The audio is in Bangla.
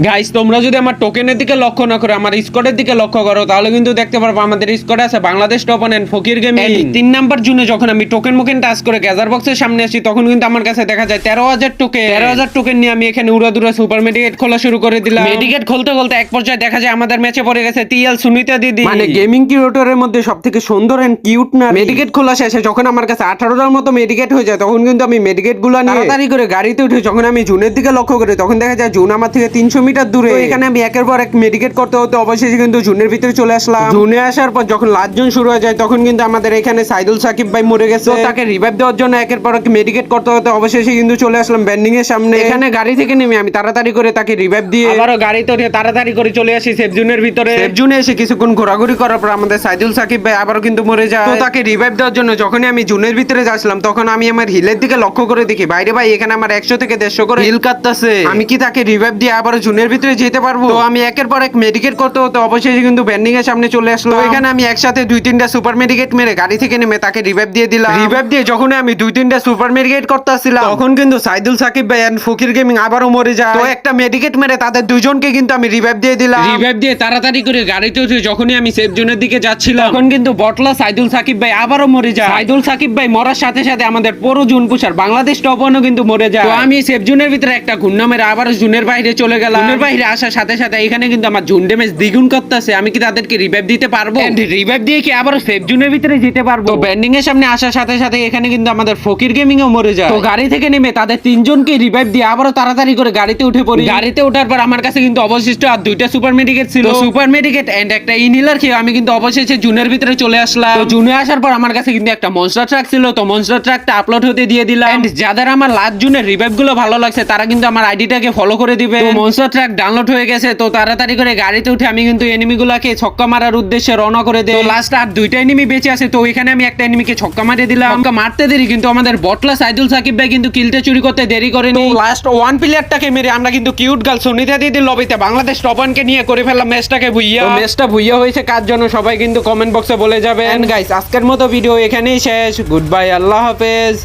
গাইস তোমরা যদি আমার টোকেনের দিকে লক্ষ্য না করে আমার স্কোয়াডের দিকে লক্ষ্য করো তাহলে কিন্তু দেখতে পারবো আমাদের স্কোয়াডে আছে Bangladesh top and Fakir gaming. 3 number জুনে যখন আমি টোকেন টাচ করে গ্যাজার বক্সের সামনে আসি তখন কিন্তু আমার কাছে দেখা যায় 13,000 টোকেন নিয়ে আমি এখানে উড়াদুরা সুপার মেডিকেট খোলা শুরু করে দিলাম। মেডিকেট খুলতে এক পর্যায়ে দেখা যায় আমাদের ম্যাচে পড়ে গেছে টিএল সুনিতা দিদি, মানে গেমিং ক্রিয়েটরের মধ্যে সবথেকে সুন্দর এন্ড কিউট না। মেডিকেট খোলা শেষে যখন আমার কাছে 18টার মতো মেডিকেট হয়ে যায় তখন কিন্তু আমি মেডিকেট গুলো নিয়ে তাড়াতাড়ি করে গাড়িতে উঠে যখন আমি জুনের দিকে লক্ষ্য করি তখন দেখা যায় জুন আমার থেকে 300 মিটার দূরে। এখানে আমি একের পর এক মেডিকেট করতে হতে অবশেষে কিন্তু জুনের ভিতরে চলে আসলাম। জুনে আসার পর যখন লাস্ট জুন শুরু হয়ে যায় তখন কিন্তু আমাদের এখানে সাইদুল সাকিব ভাই মরে গেছে, তাকে রিভাইভ দেওয়ার জন্য একের পর এক মেডিকেট করতে হতে অবশেষে কিন্তু চলে আসলাম ব্যান্ডিং এর সামনে। এখানে গাড়ি থেকে নেমে আমি তাড়াতাড়ি করে তাকে রিভাইভ দিয়ে আবারও গাড়িতে উঠে তাড়াতাড়ি করে চলে আসি সেফ জোনের ভিতরে। সেফ জোনে এসে কিছুক্ষণ ঘোরাঘুরি করার পর আমাদের সাইদুল সাকিব ভাই আবারও কিন্তু মরে যায়। তো তাকে রিভাইভ দেওয়ার জন্য যখনই আমি জুনের ভিতরে যাচ্ছিলাম তখন আমি আমার হিলের দিকে লক্ষ্য করে দেখি বাইরে ভাই এখানে আমার 100 থেকে 150 করে হিল কাটতেছে। আমি কি তাকে রিভাইভ দিয়ে আবারও জুনের ভিতরে যেতে পারবো? তো আমি একের পর এক মেডিকেট করতে হতে অবশেষে কিন্তু ব্যান্ডিং এর সামনে চলে আসলো। এখানে আমি একসাথে 2-3টা সুপার মেডিকেট মেরে গাড়ি থেকে নেমে তাকে রিভাইভ দিয়ে দিলাম। রিভাইভ দিয়ে যখন আমি 2-3টা সুপার মেডিকেট করতেছিলাম তখন কিন্তু সাইদুল সাকিব ভাই এন্ড ফকির গেমিং আবারও মরে যায়। তো একটা মেডিকেট মেরে তাদের দুজনকে কিন্তু আমি রিভাইভ দিয়ে দিলাম। রিভাইভ দিয়ে তাড়াতাড়ি করে গাড়িতে উঠে যখনই আমি সেফ জোনের দিকে যাচ্ছিলাম তখন কিন্তু বটলা সাইদুল সাকিব ভাই আবারও মরে যায়। সাইদুল সাকিব ভাই মরার সাথে সাথে আমাদের পুরো জুন পুষার বাংলাদেশ টপ ওয়ানও কিন্তু মরে যায়। তো আমি সেফ জোনের ভিতরে একটা ঘূর্ণা মেরে আবারও জুনের বাইরে চলে গেলাম। জুনের বাইরে আসার সাথে সাথে এখানে কিন্তু আমার জুন ড্যামেজ দ্বিগুণ করতেছে। আমি কি তাদেরকে রিভাইভ দিতে পারবো? রিভাইভ দিয়ে কি আবারও সেফ জোনের ভিতরে যেতে পারবো? তো ব্যান্ডিং এর সামনে আসার সাথে সাথে এখানে কিন্তু আমাদের ফকির গেমিং ও মরে যায়। তো গাড়ি থেকে নেমে তাদের তিনজনকে রিভাইভ দিয়ে আবারও তাড়াতাড়ি করে গাড়িতে উঠে পড়ি। গাড়িতে ওঠার পর আমার কাছে কিন্তু অবশিষ্ট আর 2টা সুপার মেডিকেট ছিল। সুপার মেডিকেট এন্ড একটা ইনহেলার খেয়ে আমি কিন্তু অবশেষে জুনের ভিতরে চলে আসলাম। তো জুনে আসার পর আমার কাছে কিন্তু একটা মনস্টার ট্রাক ছিল। তো মনস্টার ট্রাকটা আপলোড হতে দিয়ে দিলাম। এন্ড যাদের আমার লাস্ট জুনের রিভাইভ গুলো ভালো লাগছে তারা কিন্তু আমার আইডিটাকে ফলো করে দিবে। তো মনস্টার ট্রাক ডাউনলোড হয়ে গেছে। তো তাড়াতাড়ি করে গাড়িতে উঠে আমি কিন্তু এনিমি গুলাকে ছক্কা মারার উদ্দেশ্যে রওনা করে দেই। তো লাস্ট আর 2টা এনিমি বেঁচে আছে। তো এখানে আমি একটা এনিমিকে ছক্কা মারিয়ে দিলাম। ছক্কা মারতে দেরি কিন্তু আমাদের বটলা সাইদুল সাকিব ভাই কিন্তু কিলটা চুরি করতে দেরি করেনি। তো লাস্ট ওয়ান প্লেয়ারটাকে মেরে আমরা কিন্তু কিউট গার্ল সুনিতা দিদির লবিতে বাংলাদেশ টপ ওয়ানকে নিয়ে করে ফেললাম ম্যাচটাকে ভুইয়া। ম্যাচটা ভুইয়া হয়েছে কার জন্য সবাই কিন্তু কমেন্ট বক্সে বলে যাবেন। গাইস আজকের মতো ভিডিও এখানেই শেষ। গুড বাই, আল্লাহ হাফেজ।